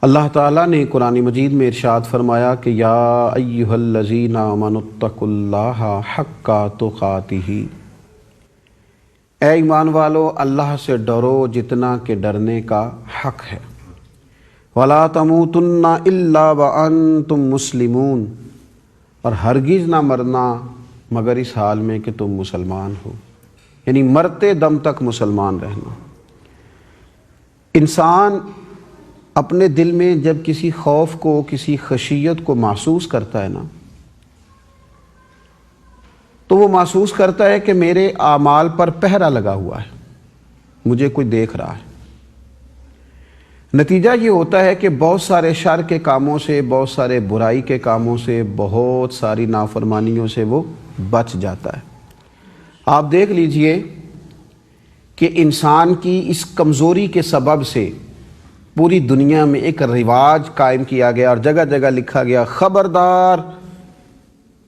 اللہ تعالیٰ نے قرآن مجید میں ارشاد فرمایا کہ یا ایھا الذین آمنوا اتقوا اللہ حق تقاتہ، اے ایمان والو اللہ سے ڈرو جتنا کہ ڈرنے کا حق ہے، ولا تموتن الا وانتم مسلمون، اور ہرگز نہ مرنا مگر اس حال میں کہ تم مسلمان ہو، یعنی مرتے دم تک مسلمان رہنا۔ انسان اپنے دل میں جب کسی خوف کو، کسی خشیت کو محسوس کرتا ہے نا، تو وہ محسوس کرتا ہے کہ میرے اعمال پر پہرا لگا ہوا ہے، مجھے کوئی دیکھ رہا ہے۔ نتیجہ یہ ہوتا ہے کہ بہت سارے شر کے کاموں سے، بہت سارے برائی کے کاموں سے، بہت ساری نافرمانیوں سے وہ بچ جاتا ہے۔ آپ دیکھ لیجئے کہ انسان کی اس کمزوری کے سبب سے پوری دنیا میں ایک رواج قائم کیا گیا اور جگہ جگہ لکھا گیا خبردار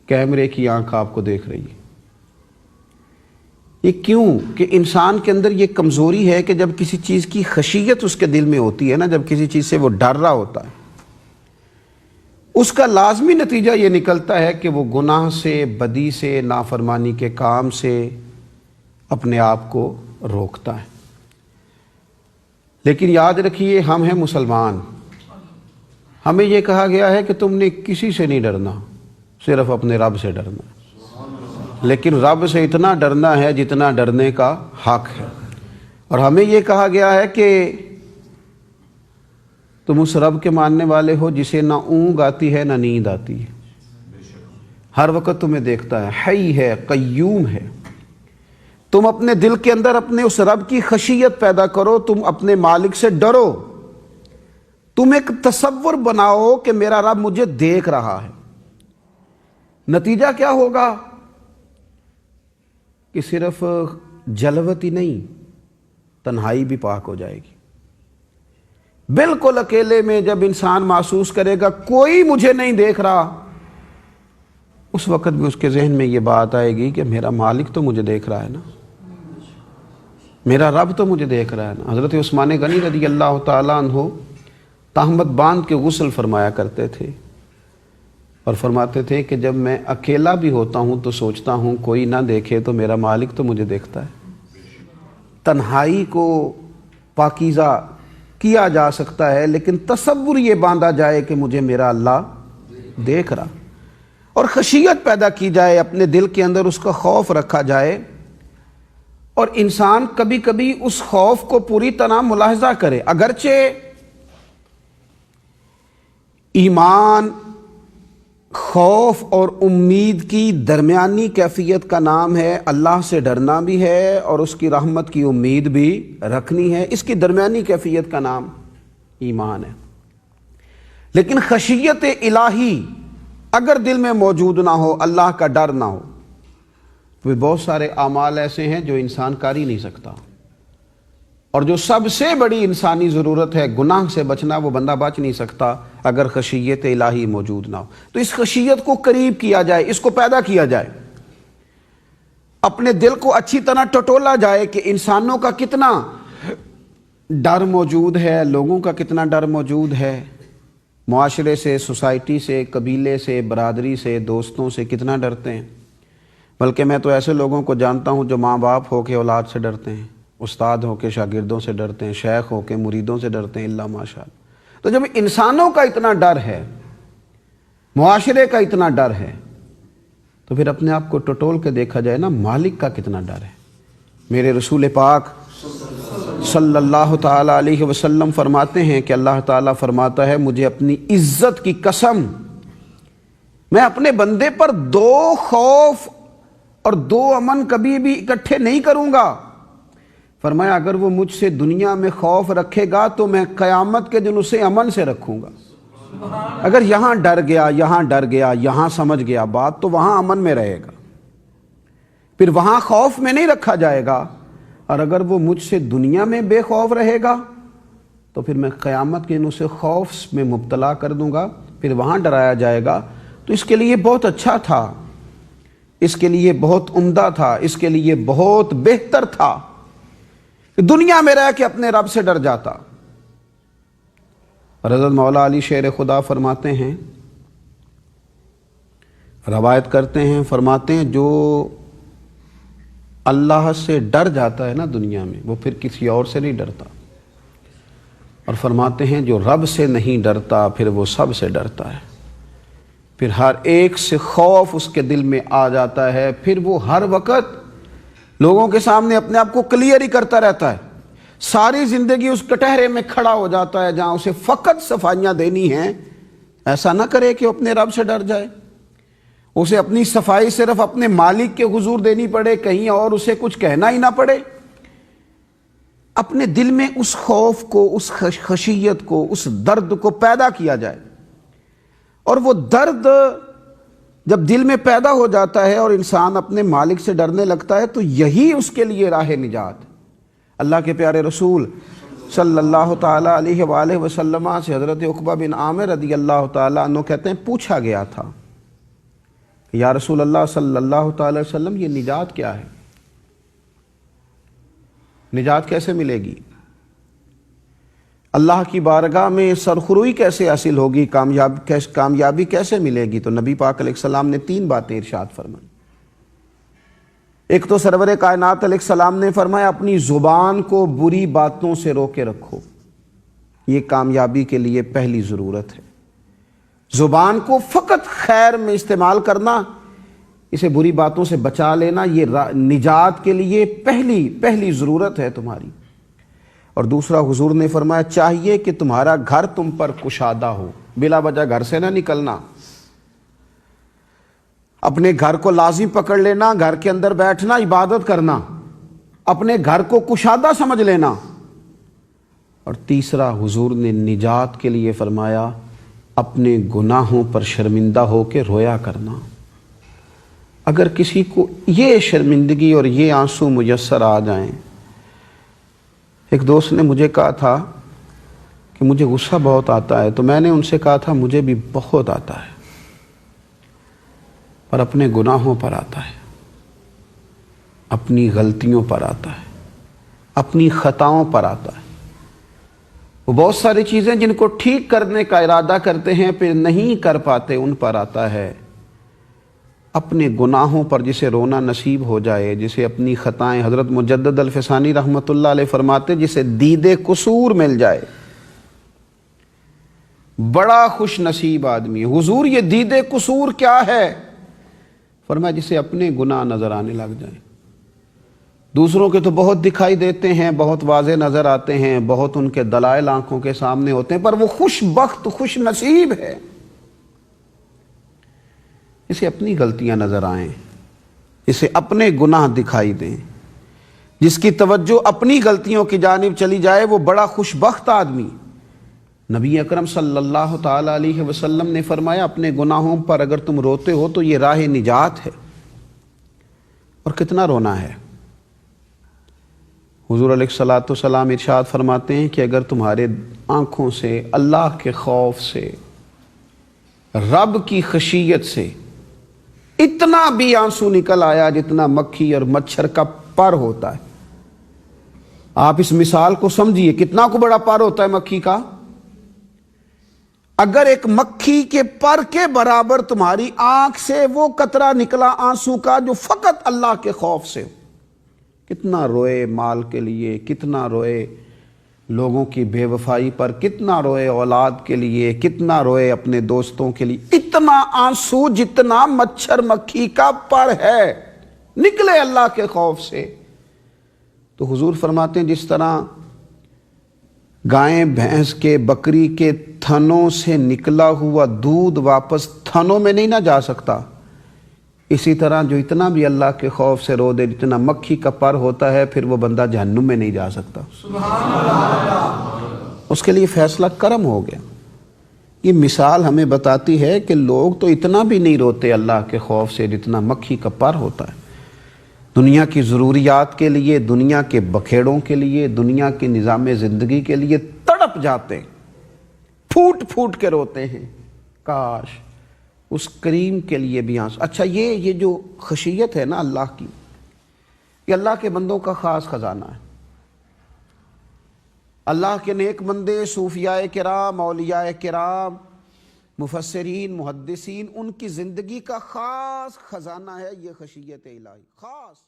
کیمرے کی آنکھ آپ کو دیکھ رہی ہے۔ یہ کیوں؟ کہ انسان کے اندر یہ کمزوری ہے کہ جب کسی چیز کی خشیت اس کے دل میں ہوتی ہے نا، جب کسی چیز سے وہ ڈر رہا ہوتا ہے، اس کا لازمی نتیجہ یہ نکلتا ہے کہ وہ گناہ سے، بدی سے، نافرمانی کے کام سے اپنے آپ کو روکتا ہے۔ لیکن یاد رکھیے ہم ہیں مسلمان، ہمیں یہ کہا گیا ہے کہ تم نے کسی سے نہیں ڈرنا، صرف اپنے رب سے ڈرنا، لیکن رب سے اتنا ڈرنا ہے جتنا ڈرنے کا حق ہے۔ اور ہمیں یہ کہا گیا ہے کہ تم اس رب کے ماننے والے ہو جسے نہ اونگ آتی ہے نہ نیند آتی ہے، ہر وقت تمہیں دیکھتا ہے، حی ہے، قیوم ہے۔ تم اپنے دل کے اندر اپنے اس رب کی خشیت پیدا کرو، تم اپنے مالک سے ڈرو، تم ایک تصور بناؤ کہ میرا رب مجھے دیکھ رہا ہے۔ نتیجہ کیا ہوگا کہ صرف جلوت ہی نہیں، تنہائی بھی پاک ہو جائے گی۔ بالکل اکیلے میں جب انسان محسوس کرے گا کوئی مجھے نہیں دیکھ رہا، اس وقت بھی اس کے ذہن میں یہ بات آئے گی کہ میرا مالک تو مجھے دیکھ رہا ہے نا، میرا رب تو مجھے دیکھ رہا ہے نا۔ حضرت عثمان غنی رضی اللہ تعالیٰ عنہ تہمت باندھ کے غسل فرمایا کرتے تھے اور فرماتے تھے کہ جب میں اکیلا بھی ہوتا ہوں تو سوچتا ہوں کوئی نہ دیکھے تو میرا مالک تو مجھے دیکھتا ہے۔ تنہائی کو پاکیزہ کیا جا سکتا ہے، لیکن تصور یہ باندھا جائے کہ مجھے میرا اللہ دیکھ رہا، اور خشیت پیدا کی جائے، اپنے دل کے اندر اس کا خوف رکھا جائے، اور انسان کبھی کبھی اس خوف کو پوری طرح ملاحظہ کرے۔ اگرچہ ایمان خوف اور امید کی درمیانی کیفیت کا نام ہے، اللہ سے ڈرنا بھی ہے اور اس کی رحمت کی امید بھی رکھنی ہے، اس کی درمیانی کیفیت کا نام ایمان ہے۔ لیکن خشیت الہی اگر دل میں موجود نہ ہو، اللہ کا ڈر نہ ہو، تو بہت سارے اعمال ایسے ہیں جو انسان کر ہی نہیں سکتا، اور جو سب سے بڑی انسانی ضرورت ہے گناہ سے بچنا، وہ بندہ بچ نہیں سکتا اگر خشیت الہی موجود نہ ہو۔ تو اس خشیت کو قریب کیا جائے، اس کو پیدا کیا جائے، اپنے دل کو اچھی طرح ٹٹولا جائے کہ انسانوں کا کتنا ڈر موجود ہے، لوگوں کا کتنا ڈر موجود ہے، معاشرے سے، سوسائٹی سے، قبیلے سے، برادری سے، دوستوں سے کتنا ڈرتے ہیں۔ بلکہ میں تو ایسے لوگوں کو جانتا ہوں جو ماں باپ ہو کے اولاد سے ڈرتے ہیں، استاد ہو کے شاگردوں سے ڈرتے ہیں، شیخ ہو کے مریدوں سے ڈرتے ہیں، اللہ ماشاء اللہ۔ تو جب انسانوں کا اتنا ڈر ہے، معاشرے کا اتنا ڈر ہے، تو پھر اپنے آپ کو ٹٹول کے دیکھا جائے نا، مالک کا کتنا ڈر ہے۔ میرے رسول پاک صلی اللہ تعالی علیہ وسلم فرماتے ہیں کہ اللہ تعالیٰ فرماتا ہے مجھے اپنی عزت کی قسم، میں اپنے بندے پر دو خوف اور دو امن کبھی بھی اکٹھے نہیں کروں گا۔ فرمایا اگر وہ مجھ سے دنیا میں خوف رکھے گا تو میں قیامت کے دن اسے امن سے رکھوں گا۔ اگر یہاں ڈر گیا، یہاں ڈر گیا، یہاں سمجھ گیا بات، تو وہاں امن میں رہے گا، پھر وہاں خوف میں نہیں رکھا جائے گا۔ اور اگر وہ مجھ سے دنیا میں بے خوف رہے گا تو پھر میں قیامت کے دن اسے خوف میں مبتلا کر دوں گا، پھر وہاں ڈرایا جائے گا۔ تو اس کے لیے بہت اچھا تھا، اس کے لیے بہت عمدہ تھا، اس کے لیے بہت بہتر تھا دنیا میں رہ کے اپنے رب سے ڈر جاتا۔ اور حضرت مولا علی شیر خدا فرماتے ہیں، روایت کرتے ہیں، فرماتے ہیں جو اللہ سے ڈر جاتا ہے نا دنیا میں، وہ پھر کسی اور سے نہیں ڈرتا، اور فرماتے ہیں جو رب سے نہیں ڈرتا پھر وہ سب سے ڈرتا ہے، پھر ہر ایک سے خوف اس کے دل میں آ جاتا ہے، پھر وہ ہر وقت لوگوں کے سامنے اپنے آپ کو کلیئر ہی کرتا رہتا ہے، ساری زندگی اس کٹہرے میں کھڑا ہو جاتا ہے جہاں اسے فقط صفائیاں دینی ہیں۔ ایسا نہ کرے کہ اپنے رب سے ڈر جائے، اسے اپنی صفائی صرف اپنے مالک کے حضور دینی پڑے، کہیں اور اسے کچھ کہنا ہی نہ پڑے، اپنے دل میں اس خوف کو، اس خشیت کو، اس درد کو پیدا کیا جائے، اور وہ درد جب دل میں پیدا ہو جاتا ہے اور انسان اپنے مالک سے ڈرنے لگتا ہے تو یہی اس کے لیے راہ نجات۔ اللہ کے پیارے رسول صلی اللہ تعالیٰ علیہ وآلہ وسلم سے حضرت عقبہ بن عامر رضی اللہ تعالیٰ عنہ کہتے ہیں پوچھا گیا تھا، یا رسول اللہ صلی اللہ تعالیٰ علیہ وسلم یہ نجات کیا ہے؟ نجات کیسے ملے گی؟ اللہ کی بارگاہ میں سرخروئی کیسے حاصل ہوگی؟ کامیابی کیسے ملے گی؟ تو نبی پاک علیہ السلام نے 3 باتیں ارشاد فرمائیں۔ ایک تو سرور کائنات علیہ السلام نے فرمایا اپنی زبان کو بری باتوں سے روکے رکھو، یہ کامیابی کے لیے پہلی ضرورت ہے۔ زبان کو فقط خیر میں استعمال کرنا، اسے بری باتوں سے بچا لینا، یہ نجات کے لیے پہلی ضرورت ہے تمہاری۔ اور دوسرا حضور نے فرمایا چاہیے کہ تمہارا گھر تم پر کشادہ ہو، بلا وجہ گھر سے نہ نکلنا، اپنے گھر کو لازم پکڑ لینا، گھر کے اندر بیٹھنا، عبادت کرنا، اپنے گھر کو کشادہ سمجھ لینا۔ اور تیسرا حضور نے نجات کے لیے فرمایا اپنے گناہوں پر شرمندہ ہو کے رویا کرنا۔ اگر کسی کو یہ شرمندگی اور یہ آنسو میسر آ جائیں، ایک دوست نے مجھے کہا تھا کہ مجھے غصہ بہت آتا ہے، تو میں نے ان سے کہا تھا مجھے بھی بہت آتا ہے، پر اپنے گناہوں پر آتا ہے، اپنی غلطیوں پر آتا ہے، اپنی خطاؤں پر آتا ہے۔ وہ بہت ساری چیزیں جن کو ٹھیک کرنے کا ارادہ کرتے ہیں پھر نہیں کر پاتے، ان پر آتا ہے۔ اپنے گناہوں پر جسے رونا نصیب ہو جائے، جسے اپنی خطائیں، حضرت مجدد الفسانی رحمۃ اللہ علیہ فرماتے جسے دید قصور مل جائے، بڑا خوش نصیب آدمی ہے۔ حضور یہ دید قصور کیا ہے؟ فرمایا جسے اپنے گناہ نظر آنے لگ جائیں، دوسروں کے تو بہت دکھائی دیتے ہیں، بہت واضح نظر آتے ہیں، بہت ان کے دلائل آنکھوں کے سامنے ہوتے ہیں، پر وہ خوش بخت، خوش نصیب ہے اسے اپنی غلطیاں نظر آئیں، اسے اپنے گناہ دکھائی دیں، جس کی توجہ اپنی غلطیوں کی جانب چلی جائے وہ بڑا خوش بخت آدمی۔ نبی اکرم صلی اللہ تعالیٰ علیہ وسلم نے فرمایا اپنے گناہوں پر اگر تم روتے ہو تو یہ راہ نجات ہے۔ اور کتنا رونا ہے؟ حضور علیہ الصلوۃ والسلام ارشاد فرماتے ہیں کہ اگر تمہارے آنکھوں سے اللہ کے خوف سے، رب کی خشیت سے اتنا بھی آنسو نکل آیا جتنا مکھی اور مچھر کا پر ہوتا ہے، آپ اس مثال کو سمجھیے کتنا کو بڑا پر ہوتا ہے مکھی کا، اگر ایک مکھی کے پر کے برابر تمہاری آنکھ سے وہ قطرہ نکلا آنسو کا جو فقط اللہ کے خوف سے ہو، کتنا روئے مال کے لیے، کتنا روئے لوگوں کی بے وفائی پر، کتنا روئے اولاد کے لیے، کتنا روئے اپنے دوستوں کے لیے، اتنا آنسو جتنا مچھر مکھی کا پر ہے نکلے اللہ کے خوف سے۔ تو حضور فرماتے ہیں جس طرح گائیں بھینس کے بکری کے تھنوں سے نکلا ہوا دودھ واپس تھنوں میں نہیں نہ جا سکتا، اسی طرح جو اتنا بھی اللہ کے خوف سے رو دے جتنا مکھی کا پر ہوتا ہے پھر وہ بندہ جہنم میں نہیں جا سکتا، سبحان اللہ، اس کے لیے فیصلہ کرم ہو گیا۔ یہ مثال ہمیں بتاتی ہے کہ لوگ تو اتنا بھی نہیں روتے اللہ کے خوف سے جتنا مکھی کا پر ہوتا ہے، دنیا کی ضروریات کے لیے، دنیا کے بکھیڑوں کے لیے، دنیا کے نظام زندگی کے لیے تڑپ جاتے، پھوٹ پھوٹ کے روتے ہیں، کاش اس کریم کے لیے بھی آنسو۔ اچھا یہ جو خشیت ہے نا اللہ کی، یہ اللہ کے بندوں کا خاص خزانہ ہے۔ اللہ کے نیک بندے، صوفیاء کرام، اولیاء کرام، مفسرین، محدثین، ان کی زندگی کا خاص خزانہ ہے یہ خشیت الہی، خاص